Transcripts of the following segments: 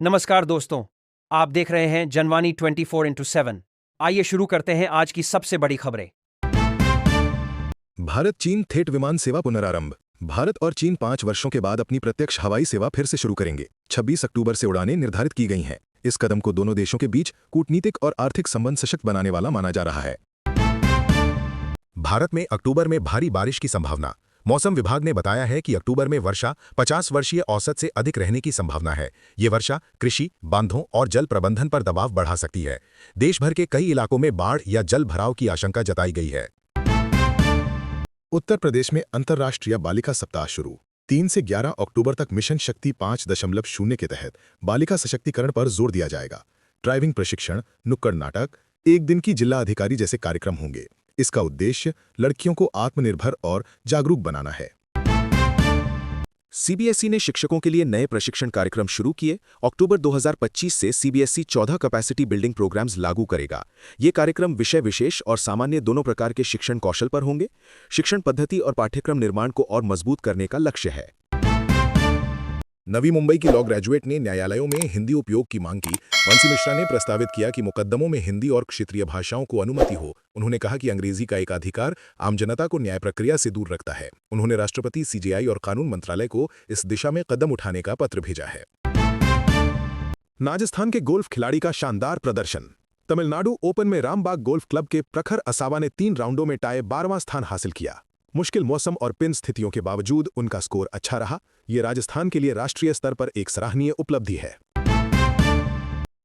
नमस्कार दोस्तों, आप देख रहे हैं जनवानी 24x7। आइए शुरू करते हैं आज की सबसे बड़ी खबरें। भारत चीन थेट विमान सेवा पुनरारंभ। भारत और चीन 5 वर्षों के बाद अपनी प्रत्यक्ष हवाई सेवा फिर से शुरू करेंगे। 26 अक्टूबर से उड़ानें निर्धारित की गई हैं। इस कदम को दोनों देशों के बीच कूटनीतिक और आर्थिक संबंध सशक्त बनाने वाला माना जा रहा है। भारत में अक्टूबर में भारी बारिश की संभावना। मौसम विभाग ने बताया है कि अक्टूबर में वर्षा 50 वर्षीय औसत से अधिक रहने की संभावना है। ये वर्षा कृषि, बांधों और जल प्रबंधन पर दबाव बढ़ा सकती है। देश भर के कई इलाकों में बाढ़ या जल भराव की आशंका जताई गई है। उत्तर प्रदेश में अंतर्राष्ट्रीय बालिका सप्ताह शुरू। 3 से 11 अक्टूबर तक मिशन शक्ति 5.0 के तहत बालिका सशक्तिकरण पर जोर दिया जाएगा। ड्राइविंग प्रशिक्षण, नुक्कड़ नाटक, एक दिन की जिला अधिकारी जैसे कार्यक्रम होंगे। इसका उद्देश्य लड़कियों को आत्मनिर्भर और जागरूक बनाना है। सीबीएसई ने शिक्षकों के लिए नए प्रशिक्षण कार्यक्रम शुरू किए। अक्टूबर 2025 से सीबीएसई 14 कैपेसिटी बिल्डिंग प्रोग्राम्स लागू करेगा। ये कार्यक्रम विषय विशेष और सामान्य दोनों प्रकार के शिक्षण कौशल पर होंगे। शिक्षण पद्धति और पाठ्यक्रम निर्माण को और मजबूत करने का लक्ष्य है। नवी मुंबई की लॉ ग्रेजुएट ने न्यायालयों में हिंदी उपयोग की मांग की। वंशी मिश्रा ने प्रस्तावित किया कि मुकदमों में हिंदी और क्षेत्रीय भाषाओं को अनुमति हो। उन्होंने कहा कि अंग्रेजी का एकाधिकार आम जनता को न्याय प्रक्रिया से दूर रखता है। उन्होंने राष्ट्रपति, सीजेआई और कानून मंत्रालय को इस दिशा में कदम उठाने का पत्र भेजा है। राजस्थान के गोल्फ खिलाड़ी का शानदार प्रदर्शन। तमिलनाडु ओपन में रामबाग गोल्फ क्लब के प्रखर असावा ने 3 राउंडों में टाई 12वां स्थान हासिल किया। मुश्किल मौसम और पिन स्थितियों के बावजूद उनका स्कोर अच्छा रहा। ये राजस्थान के लिए राष्ट्रीय स्तर पर एक सराहनीय उपलब्धि है।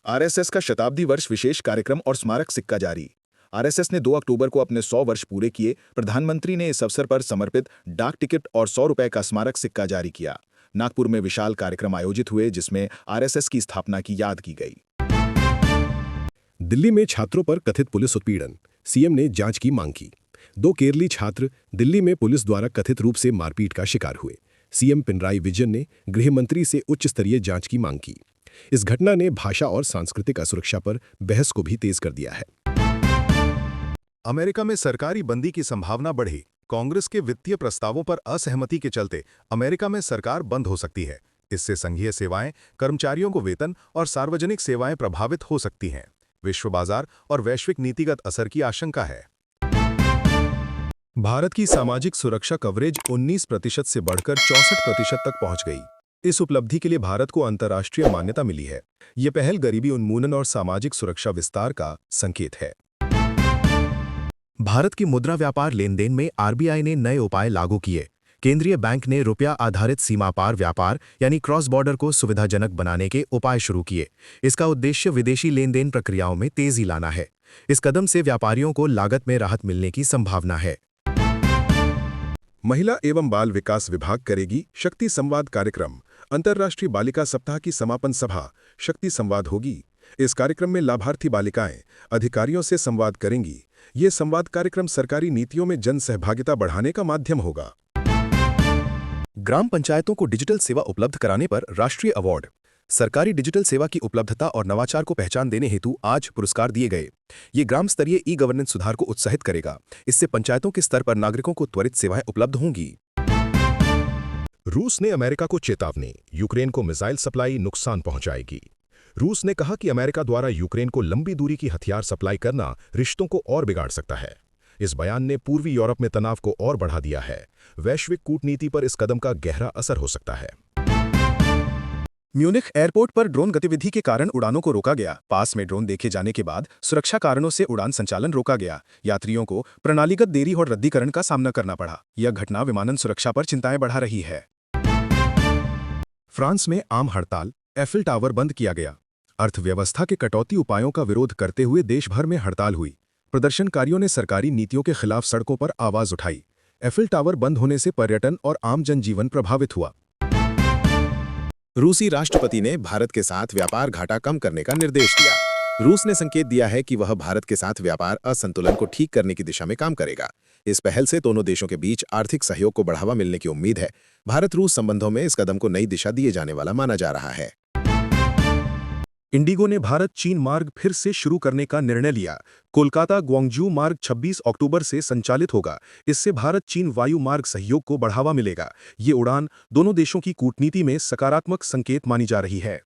आरएसएस का शताब्दी वर्ष विशेष कार्यक्रम और स्मारक सिक्का जारी। आरएसएस ने 2 अक्टूबर को अपने 100 वर्ष पूरे किए। प्रधानमंत्री ने इस अवसर पर समर्पित डाक टिकट और 100 रुपए का स्मारक सिक्का जारी किया। नागपुर में विशाल कार्यक्रम आयोजित हुए जिसमें आरएसएस की स्थापना की याद की गई। दिल्ली में छात्रों पर कथित पुलिस उत्पीड़न, सीएम ने जांच की मांग की। 2 केरली छात्र दिल्ली में पुलिस द्वारा कथित रूप से मारपीट का शिकार हुए। सीएम पिनराई विजयन ने गृह मंत्री से उच्च स्तरीय जांच की मांग की। इस घटना ने भाषा और सांस्कृतिक असुरक्षा पर बहस को भी तेज कर दिया है। अमेरिका में सरकारी बंदी की संभावना बढ़ी। कांग्रेस के वित्तीय प्रस्तावों पर असहमति के चलते अमेरिका में सरकार बंद हो सकती है। इससे संघीय सेवाएं, कर्मचारियों को वेतन और सार्वजनिक सेवाएं प्रभावित हो सकती हैं। विश्व बाजार और वैश्विक नीतिगत असर की आशंका है। भारत की सामाजिक सुरक्षा कवरेज 19% से बढ़कर 64% तक पहुंच गई। इस उपलब्धि के लिए भारत को अंतर्राष्ट्रीय मान्यता मिली है। ये पहल गरीबी उन्मूलन और सामाजिक सुरक्षा विस्तार का संकेत है। भारत की मुद्रा व्यापार लेन देन में आरबीआई ने नए उपाय लागू किए। केंद्रीय बैंक ने रुपया आधारित सीमा पार व्यापार यानी क्रॉस बॉर्डर को सुविधाजनक बनाने के उपाय शुरू किए। इसका उद्देश्य विदेशी लेन देन प्रक्रियाओं में तेजी लाना है। इस कदम से व्यापारियों को लागत में राहत मिलने की संभावना है। महिला एवं बाल विकास विभाग करेगी शक्ति संवाद कार्यक्रम। अंतर्राष्ट्रीय बालिका सप्ताह की समापन सभा शक्ति संवाद होगी। इस कार्यक्रम में लाभार्थी बालिकाएं अधिकारियों से संवाद करेंगी। ये संवाद कार्यक्रम सरकारी नीतियों में जन सहभागिता बढ़ाने का माध्यम होगा। ग्राम पंचायतों को डिजिटल सेवा उपलब्ध कराने पर राष्ट्रीय अवार्ड। सरकारी डिजिटल सेवा की उपलब्धता और नवाचार को पहचान देने हेतु आज पुरस्कार दिए गए। ये ग्राम स्तरीय ई-गवर्नेंस सुधार को उत्साहित करेगा। इससे पंचायतों के स्तर पर नागरिकों को त्वरित सेवाएं उपलब्ध होंगी। रूस ने अमेरिका को चेतावनी, यूक्रेन को मिसाइल सप्लाई नुकसान पहुंचाएगी। रूस ने कहा कि अमेरिका द्वारा यूक्रेन को लंबी दूरी की हथियार सप्लाई करना रिश्तों को और बिगाड़ सकता है। इस बयान ने पूर्वी यूरोप में तनाव को और बढ़ा दिया है। वैश्विक कूटनीति पर इस कदम का गहरा असर हो सकता है। म्यूनिख एयरपोर्ट पर ड्रोन गतिविधि के कारण उड़ानों को रोका गया। पास में ड्रोन देखे जाने के बाद सुरक्षा कारणों से उड़ान संचालन रोका गया। यात्रियों को प्रणालीगत देरी और रद्दीकरण का सामना करना पड़ा। यह घटना विमानन सुरक्षा पर चिंताएं बढ़ा रही है। फ्रांस में आम हड़ताल, एफिल टावर बंद किया गया। अर्थव्यवस्था के कटौती उपायों का विरोध करते हुए देश भर में हड़ताल हुई। प्रदर्शनकारियों ने सरकारी नीतियों के खिलाफ सड़कों पर आवाज उठाई। एफिल टावर बंद होने से पर्यटन और आम जनजीवन प्रभावित हुआ। रूसी राष्ट्रपति ने भारत के साथ व्यापार घाटा कम करने का निर्देश दिया। रूस ने संकेत दिया है कि वह भारत के साथ व्यापार असंतुलन को ठीक करने की दिशा में काम करेगा। इस पहल से दोनों देशों के बीच आर्थिक सहयोग को बढ़ावा मिलने की उम्मीद है। भारत रूस संबंधों में इस कदम को नई दिशा दिए जाने वाला माना जा रहा है। इंडिगो ने भारत चीन मार्ग फिर से शुरू करने का निर्णय लिया। कोलकाता ग्वांगझू मार्ग 26 अक्टूबर से संचालित होगा। इससे भारत चीन वायु मार्ग सहयोग को बढ़ावा मिलेगा। ये उड़ान दोनों देशों की कूटनीति में सकारात्मक संकेत मानी जा रही है।